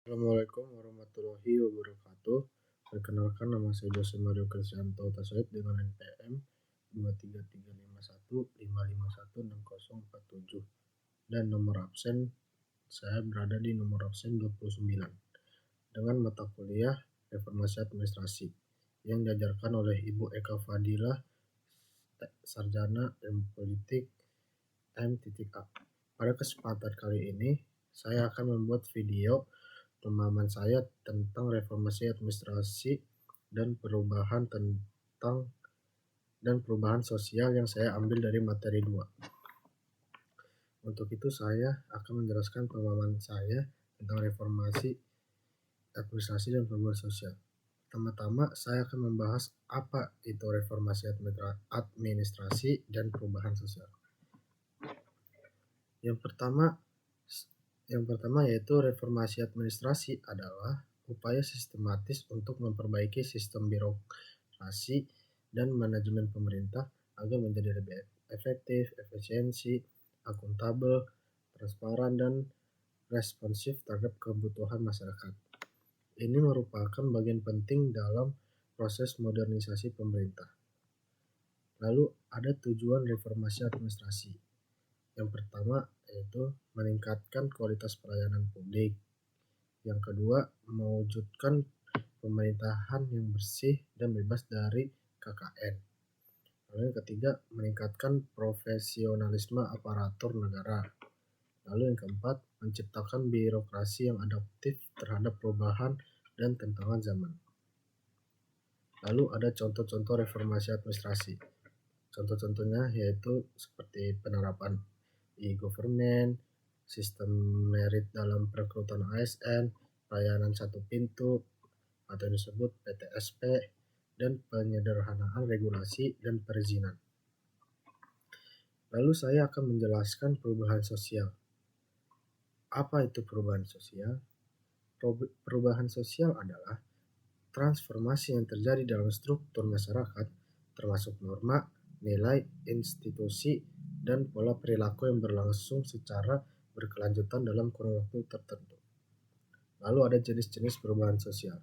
Assalamualaikum warahmatullahi wabarakatuh. Perkenalkan, nama saya Jose Mario Cristianto Tasoid dengan NPM 233515516047 dan nomor absen saya berada di nomor absen 29 dengan mata kuliah Reformasi Administrasi yang diajarkan oleh Ibu Eka Fadilah, Sarjana Ilmu Politik M.A. Pada kesempatan kali ini saya akan membuat video pemahaman saya tentang reformasi administrasi dan perubahan sosial yang saya ambil dari materi 2. Untuk itu saya akan menjelaskan pemahaman saya tentang reformasi administrasi dan perubahan sosial. Pertama-tama saya akan membahas apa itu reformasi administrasi dan perubahan sosial. Yang pertama yaitu reformasi administrasi adalah upaya sistematis untuk memperbaiki sistem birokrasi dan manajemen pemerintah agar menjadi lebih efektif, efisiensi, akuntabel, transparan, dan responsif terhadap kebutuhan masyarakat. Ini merupakan bagian penting dalam proses modernisasi pemerintah. Lalu ada tujuan reformasi administrasi. Yang pertama yaitu meningkatkan kualitas pelayanan publik. Yang kedua, mewujudkan pemerintahan yang bersih dan bebas dari KKN. Lalu yang ketiga, meningkatkan profesionalisme aparatur negara. Lalu yang keempat, menciptakan birokrasi yang adaptif terhadap perubahan dan tantangan zaman. Lalu ada contoh-contoh reformasi administrasi. Contoh-contohnya yaitu seperti penerapan e-government, sistem merit dalam perekrutan ASN, pelayanan satu pintu atau yang disebut PTSP, dan penyederhanaan regulasi dan perizinan. Lalu saya akan menjelaskan perubahan sosial. Apa itu perubahan sosial? Perubahan sosial adalah transformasi yang terjadi dalam struktur masyarakat, termasuk norma, nilai, institusi, dan pola perilaku yang berlangsung secara berkelanjutan dalam kurun waktu tertentu. Lalu ada jenis-jenis perubahan sosial.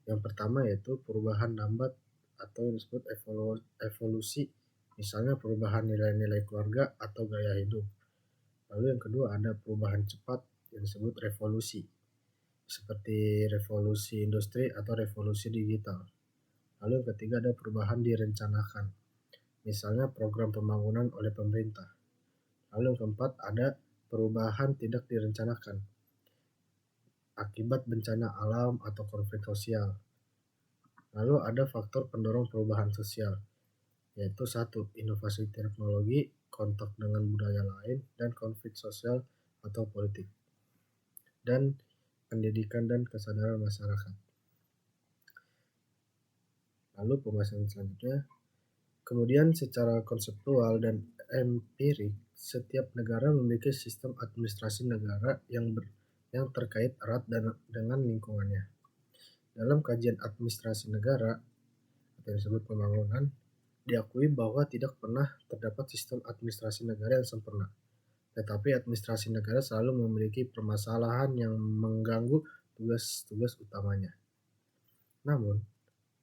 Yang pertama yaitu perubahan lambat atau yang disebut evolusi, misalnya perubahan nilai-nilai keluarga atau gaya hidup. Lalu yang kedua ada perubahan cepat yang disebut revolusi, seperti revolusi industri atau revolusi digital. Lalu yang ketiga ada perubahan direncanakan, misalnya program pembangunan oleh pemerintah. Lalu yang keempat ada perubahan tidak direncanakan, akibat bencana alam atau konflik sosial. Lalu ada faktor pendorong perubahan sosial, yaitu 1. Inovasi teknologi, kontak dengan budaya lain, dan konflik sosial atau politik, dan pendidikan dan kesadaran masyarakat. Lalu pembahasan selanjutnya, kemudian secara konseptual dan empirik, setiap negara memiliki sistem administrasi negara yang terkait erat dengan lingkungannya. Dalam kajian administrasi negara atau yang disebut pembangunan, diakui bahwa tidak pernah terdapat sistem administrasi negara yang sempurna, tetapi administrasi negara selalu memiliki permasalahan yang mengganggu tugas-tugas utamanya. Namun,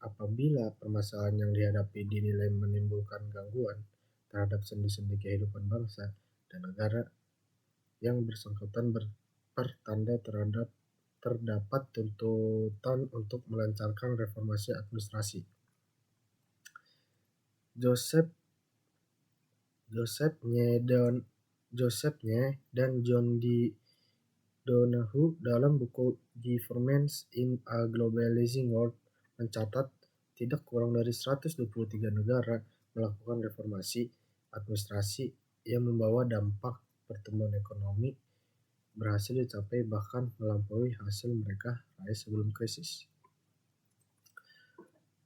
apabila permasalahan yang dihadapi dinilai menimbulkan gangguan terhadap sendi-sendi kehidupan bangsa dan negara, yang bersangkutan bertanda terdapat tuntutan untuk melancarkan reformasi administrasi. Joseph Nye dan John D. Donohue dalam buku Governments in a Globalizing World mencatat tidak kurang dari 123 negara melakukan reformasi administrasi yang membawa dampak pertumbuhan ekonomi berhasil dicapai bahkan melampaui hasil mereka raih sebelum krisis.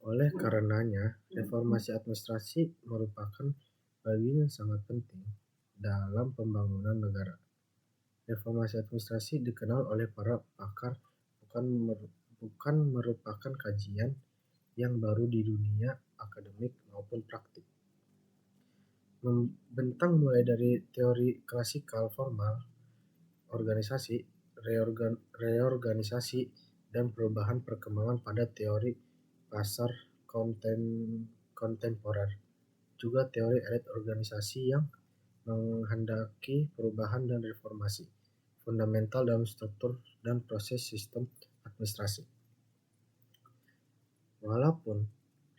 Oleh karenanya, reformasi administrasi merupakan bagian yang sangat penting dalam pembangunan negara. Reformasi administrasi dikenal oleh para pakar bukan merupakan kajian yang baru di dunia akademik maupun praktik. Membentang mulai dari teori klasikal formal organisasi, reorganisasi, dan perubahan perkembangan pada teori pasar kontemporer. Juga teori elit organisasi yang menghendaki perubahan dan reformasi fundamental dalam struktur dan proses sistem administrasi. Walaupun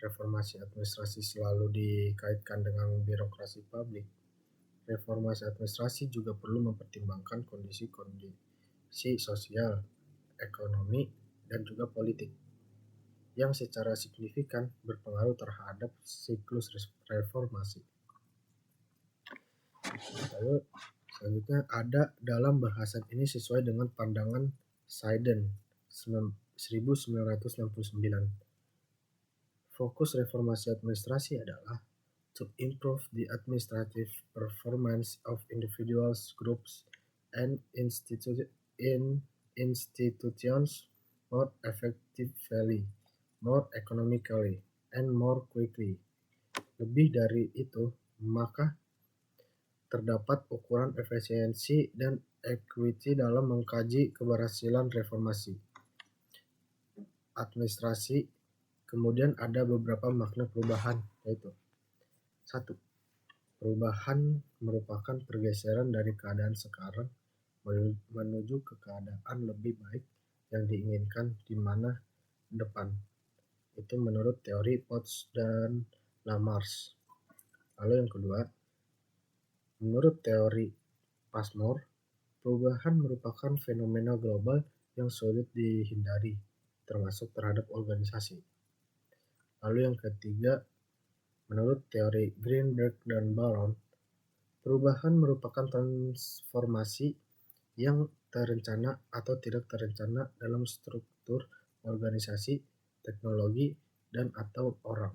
reformasi administrasi selalu dikaitkan dengan birokrasi publik, reformasi administrasi juga perlu mempertimbangkan kondisi sosial, ekonomi, dan juga politik yang secara signifikan berpengaruh terhadap siklus reformasi. Lalu selanjutnya ada dalam bahasan ini sesuai dengan pandangan Sayden 1969. Fokus reformasi administrasi adalah to improve the administrative performance of individuals, groups, and institutions more effectively, more economically, and more quickly. Lebih dari itu, maka terdapat ukuran efisiensi dan equity dalam mengkaji keberhasilan reformasi administrasi. Kemudian ada beberapa makna perubahan, yaitu 1. Perubahan merupakan pergeseran dari keadaan sekarang menuju ke keadaan lebih baik yang diinginkan di mana depan. Itu menurut teori Potts dan Lamarck. Lalu yang kedua, menurut teori Passmore, perubahan merupakan fenomena global yang sulit dihindari, termasuk terhadap organisasi. Lalu yang ketiga, menurut teori Greenberg dan Baron, perubahan merupakan transformasi yang terencana atau tidak terencana dalam struktur organisasi, teknologi, dan atau orang.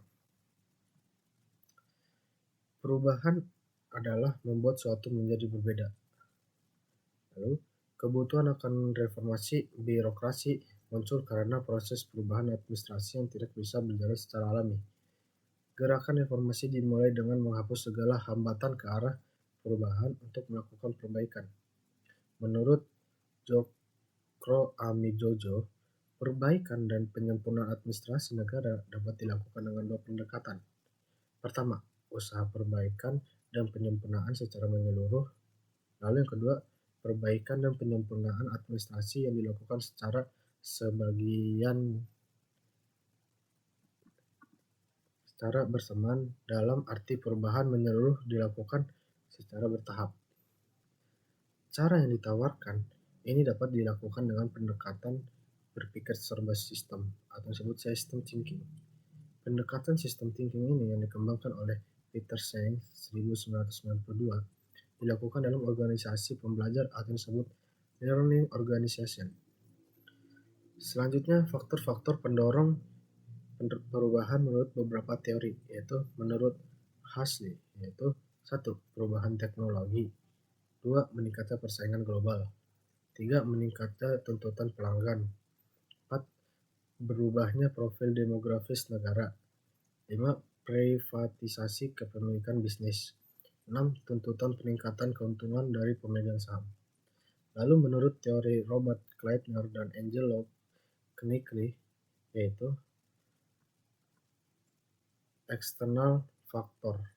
Perubahan adalah membuat suatu menjadi berbeda. Lalu, kebutuhan akan reformasi birokrasi muncul karena proses perubahan administrasi yang tidak bisa berjalan secara alami. Gerakan reformasi dimulai dengan menghapus segala hambatan ke arah perubahan untuk melakukan perbaikan. Menurut Jokro Amijojo, perbaikan dan penyempurnaan administrasi negara dapat dilakukan dengan dua pendekatan. Pertama, usaha perbaikan dan penyempurnaan secara menyeluruh. Lalu yang kedua, perbaikan dan penyempurnaan administrasi yang dilakukan secara bersamaan dalam arti perubahan menyeluruh dilakukan secara bertahap. Cara yang ditawarkan ini dapat dilakukan dengan pendekatan berpikir serba sistem atau disebut system thinking. Pendekatan system thinking ini yang dikembangkan oleh Peter Senge 1992 dilakukan dalam organisasi pembelajar atau disebut learning organization. Selanjutnya, faktor-faktor pendorong perubahan menurut beberapa teori, yaitu menurut Huxley, yaitu 1. Perubahan teknologi, 2. Meningkatnya persaingan global, 3. Meningkatnya tuntutan pelanggan, 4. Berubahnya profil demografis negara, 5. Privatisasi kepemilikan bisnis, 6. Tuntutan peningkatan keuntungan dari pemegang saham. Lalu menurut teori Robert Kleitner dan Angelo Knickli, yaitu eksternal faktor,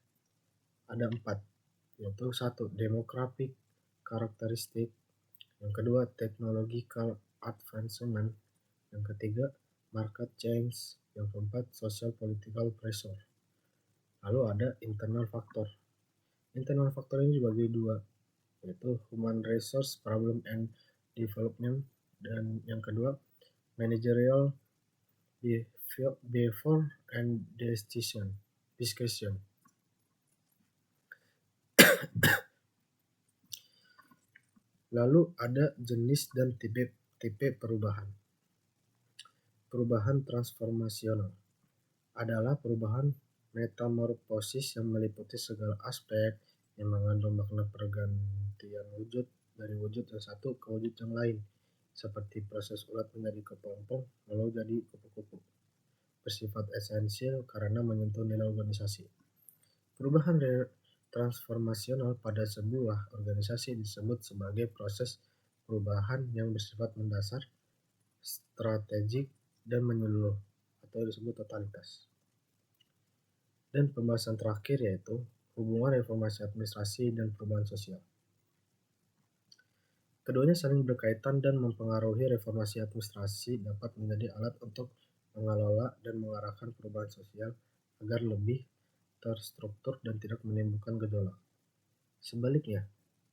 ada 4, yaitu 1. Demographic karakteristik, yang kedua technological advancement, yang ketiga market change, yang keempat social political pressure. Lalu ada internal faktor. Internal faktor ini dibagi dua, yaitu human resource problem and development, dan yang kedua managerial behavior and discussion. Lalu ada jenis dan tipe perubahan. Perubahan transformasional adalah perubahan metamorfosis yang meliputi segala aspek yang mengandung makna pergantian wujud dari wujud yang satu ke wujud yang lain, seperti proses ulat menjadi kepompong lalu jadi kupu-kupu. Bersifat esensial karena menyentuh nilai organisasi. Perubahan transformasional pada sebuah organisasi disebut sebagai proses perubahan yang bersifat mendasar, strategik, dan menyeluruh atau disebut totalitas. Dan pembahasan terakhir yaitu hubungan reformasi administrasi dan perubahan sosial. Keduanya saling berkaitan dan mempengaruhi. Reformasi administrasi dapat menjadi alat untuk mengelola dan mengarahkan perubahan sosial agar lebih terstruktur dan tidak menimbulkan gejolak. Sebaliknya,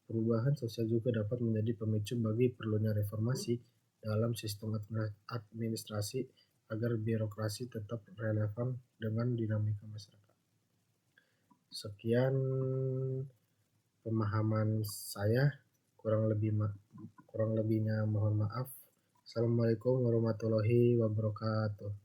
perubahan sosial juga dapat menjadi pemicu bagi perlunya reformasi dalam sistem administrasi agar birokrasi tetap relevan dengan dinamika masyarakat. Sekian pemahaman saya, kurang lebihnya mohon maaf. Assalamualaikum warahmatullahi wabarakatuh.